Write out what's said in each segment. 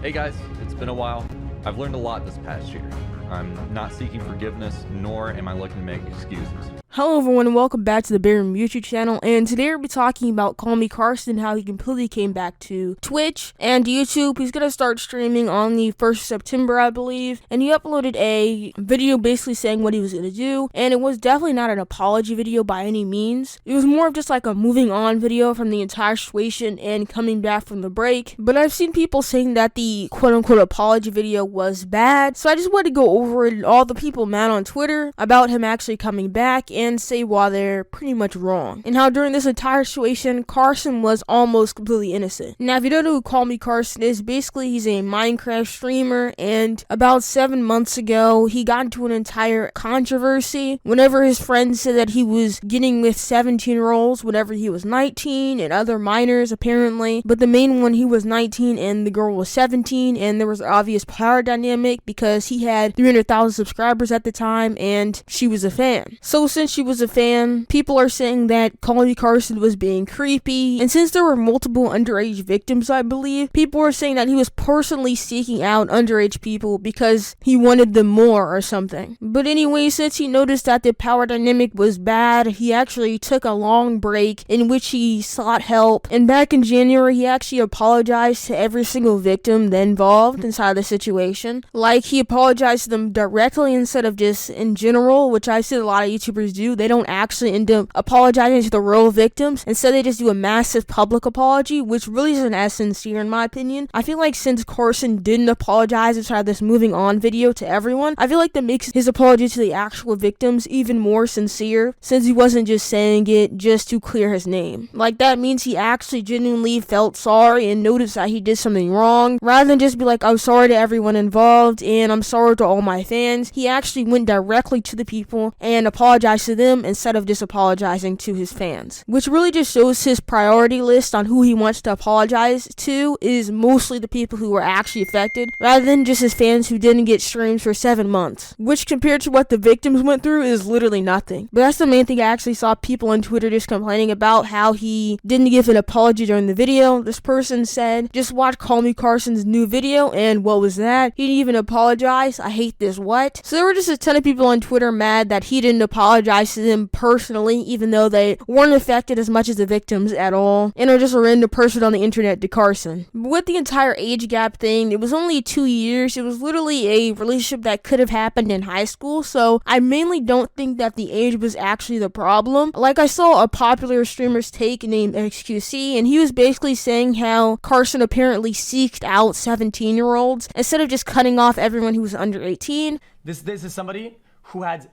Hey guys, it's been a while. I've learned a lot this past year. I'm not seeking forgiveness, nor am I looking to make excuses. Hello everyone and welcome back to the Baron YouTube channel, and today we'll be talking about CallMeCarson, how he completely came back to Twitch and YouTube. He's going to start streaming on the 1st of September, I believe, and he uploaded a video basically saying what he was going to do, and it was definitely not an apology video by any means. It was more of just like a moving on video from the entire situation and coming back from the break, but I've seen people saying that the quote-unquote apology video was bad, so I just wanted to go over it, all the people mad on Twitter about him actually coming back, and say why they're pretty much wrong, and how during this entire situation, Carson was almost completely innocent. Now, if you don't know who CallMeCarson is, basically he's a Minecraft streamer, and about 7 months ago, he got into an entire controversy whenever his friends said that he was getting with 17-year-olds whenever he was 19, and other minors apparently, but the main one, he was 19 and the girl was 17, and there was an obvious power dynamic because he had 300,000 subscribers at the time, and she was a fan. So since she was a fan, people are saying that CallMeCarson was being creepy, and since there were multiple underage victims, I believe, people were saying that he was personally seeking out underage people because he wanted them more or something. But anyway, since he noticed that the power dynamic was bad, he actually took a long break in which he sought help, and back in January, he actually apologized to every single victim that involved inside the situation. Like, he apologized to them directly instead of just in general, which I've seen a lot of YouTubers do. They don't actually end up apologizing to the real victims. Instead, they just do a massive public apology, which really isn't as sincere in my opinion. I feel like since Carson didn't apologize inside this moving on video to everyone, I feel like that makes his apology to the actual victims even more sincere, since he wasn't just saying it just to clear his name. Like, that means he actually genuinely felt sorry and noticed that he did something wrong, rather than just be like, I'm sorry to everyone involved and I'm sorry to all my fans. He actually went directly to the people and apologized to them instead of just apologizing to his fans, which really just shows his priority list on who he wants to apologize to is mostly the people who were actually affected, rather than just his fans who didn't get streams for 7 months, which compared to what the victims went through is literally nothing. But that's the main thing I actually saw people on Twitter just complaining about, how he didn't give an apology during the video. This person said, just watch CallMeCarson's new video, and what was that? He didn't even apologize. I hate this, what? So there were just a ton of people on Twitter mad that he didn't apologize to them personally, even though they weren't affected as much as the victims at all, and are just a random person on the internet to Carson. But with the entire age gap thing, it was only 2 years. It was literally a relationship that could have happened in high school, so I mainly don't think that the age was actually the problem. Like, I saw a popular streamer's take named XQC, and he was basically saying how Carson apparently seeked out 17-year-olds instead of just cutting off everyone who was under 18. This is somebody who had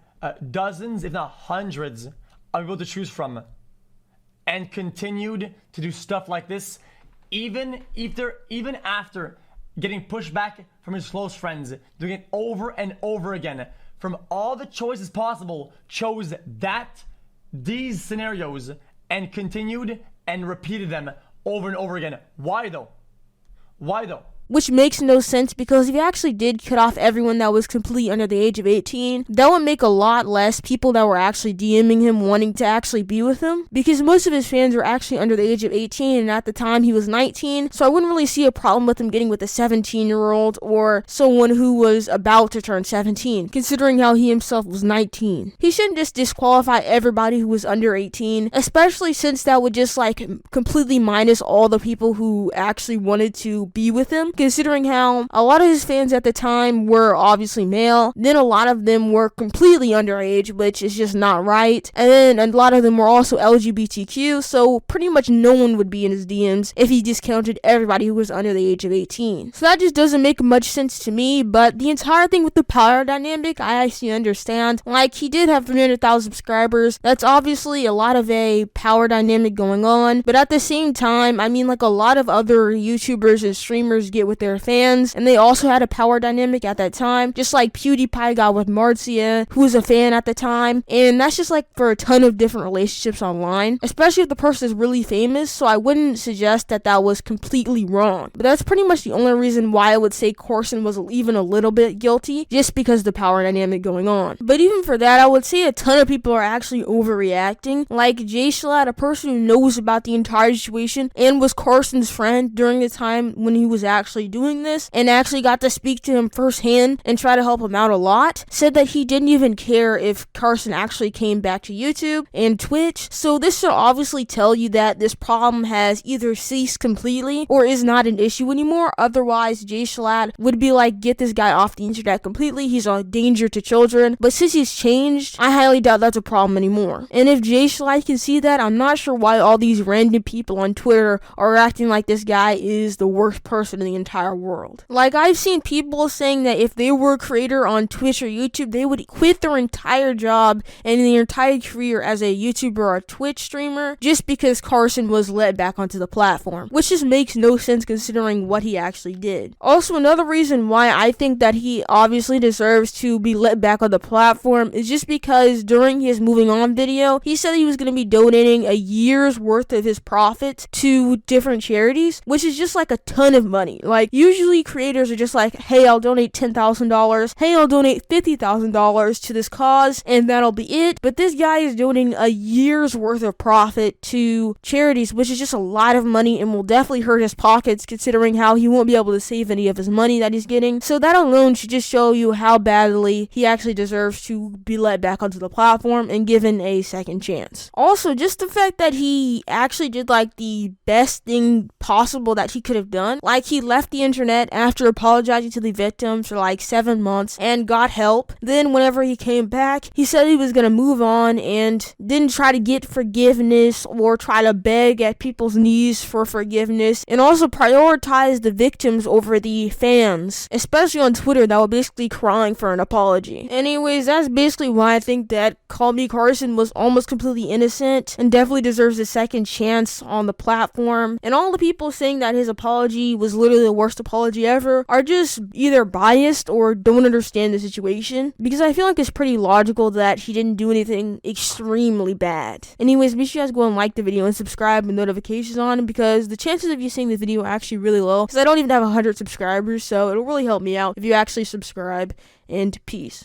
dozens, if not hundreds, of people to choose from, and continued to do stuff like this, even after getting pushed back from his close friends, doing it over and over again. From all the choices possible, chose these scenarios and continued and repeated them over and over again. Why though? Why though? Which makes no sense, because if he actually did cut off everyone that was completely under the age of 18, that would make a lot less people that were actually DMing him wanting to actually be with him, because most of his fans were actually under the age of 18, and at the time he was 19, so I wouldn't really see a problem with him getting with a 17-year-old or someone who was about to turn 17, considering how he himself was 19. He shouldn't just disqualify everybody who was under 18, especially since that would just like completely minus all the people who actually wanted to be with him, considering how a lot of his fans at the time were obviously male, then a lot of them were completely underage, which is just not right, and then a lot of them were also LGBTQ, so pretty much no one would be in his DMs if he discounted everybody who was under the age of 18. So that just doesn't make much sense to me, but the entire thing with the power dynamic, I actually understand. Like, he did have 300,000 subscribers, that's obviously a lot of a power dynamic going on, but at the same time, I mean, like, a lot of other YouTubers and streamers get with their fans, and they also had a power dynamic at that time, just like PewDiePie got with Marcia, who was a fan at the time, and that's just like for a ton of different relationships online, especially if the person is really famous, so I wouldn't suggest that that was completely wrong. But that's pretty much the only reason why I would say Carson was even a little bit guilty, just because of the power dynamic going on. But even for that, I would say a ton of people are actually overreacting, like Jay Schlatt, a person who knows about the entire situation and was Carson's friend during the time when he was actually actually doing this and actually got to speak to him firsthand and try to help him out a lot, said that he didn't even care if Carson actually came back to YouTube and Twitch. So this should obviously tell you that this problem has either ceased completely or is not an issue anymore. Otherwise, Jay Schlatt would be like, get this guy off the internet completely. He's a danger to children. But since he's changed, I highly doubt that's a problem anymore. And if Jay Schlatt can see that, I'm not sure why all these random people on Twitter are acting like this guy is the worst person in the entire world. Like, I've seen people saying that if they were a creator on Twitch or YouTube, they would quit their entire job and their entire career as a YouTuber or a Twitch streamer just because Carson was let back onto the platform, which just makes no sense considering what he actually did. Also, another reason why I think that he obviously deserves to be let back on the platform is just because during his moving on video, he said he was going to be donating a year's worth of his profits to different charities, which is just like a ton of money. Like, usually creators are just like, hey, I'll donate $10,000, hey, I'll donate $50,000 to this cause, and that'll be it. But this guy is donating a year's worth of profit to charities, which is just a lot of money and will definitely hurt his pockets considering how he won't be able to save any of his money that he's getting. So that alone should just show you how badly he actually deserves to be let back onto the platform and given a second chance. Also, just the fact that he actually did like the best thing possible that he could have done. Like, he left the internet after apologizing to the victims for like 7 months and got help. Then whenever he came back, he said he was gonna move on and didn't try to get forgiveness or try to beg at people's knees for forgiveness, and also prioritized the victims over the fans, especially on Twitter that were basically crying for an apology. Anyways, that's basically why I think that CallMeCarson was almost completely innocent and definitely deserves a second chance on the platform. And all the people saying that his apology was literally the worst apology ever are just either biased or don't understand the situation, because I feel like it's pretty logical that he didn't do anything extremely bad. Anyways, make sure you guys go and like the video and subscribe with notifications on, because the chances of you seeing the video are actually really low, because I don't even have 100 subscribers, so it'll really help me out if you actually subscribe. And peace.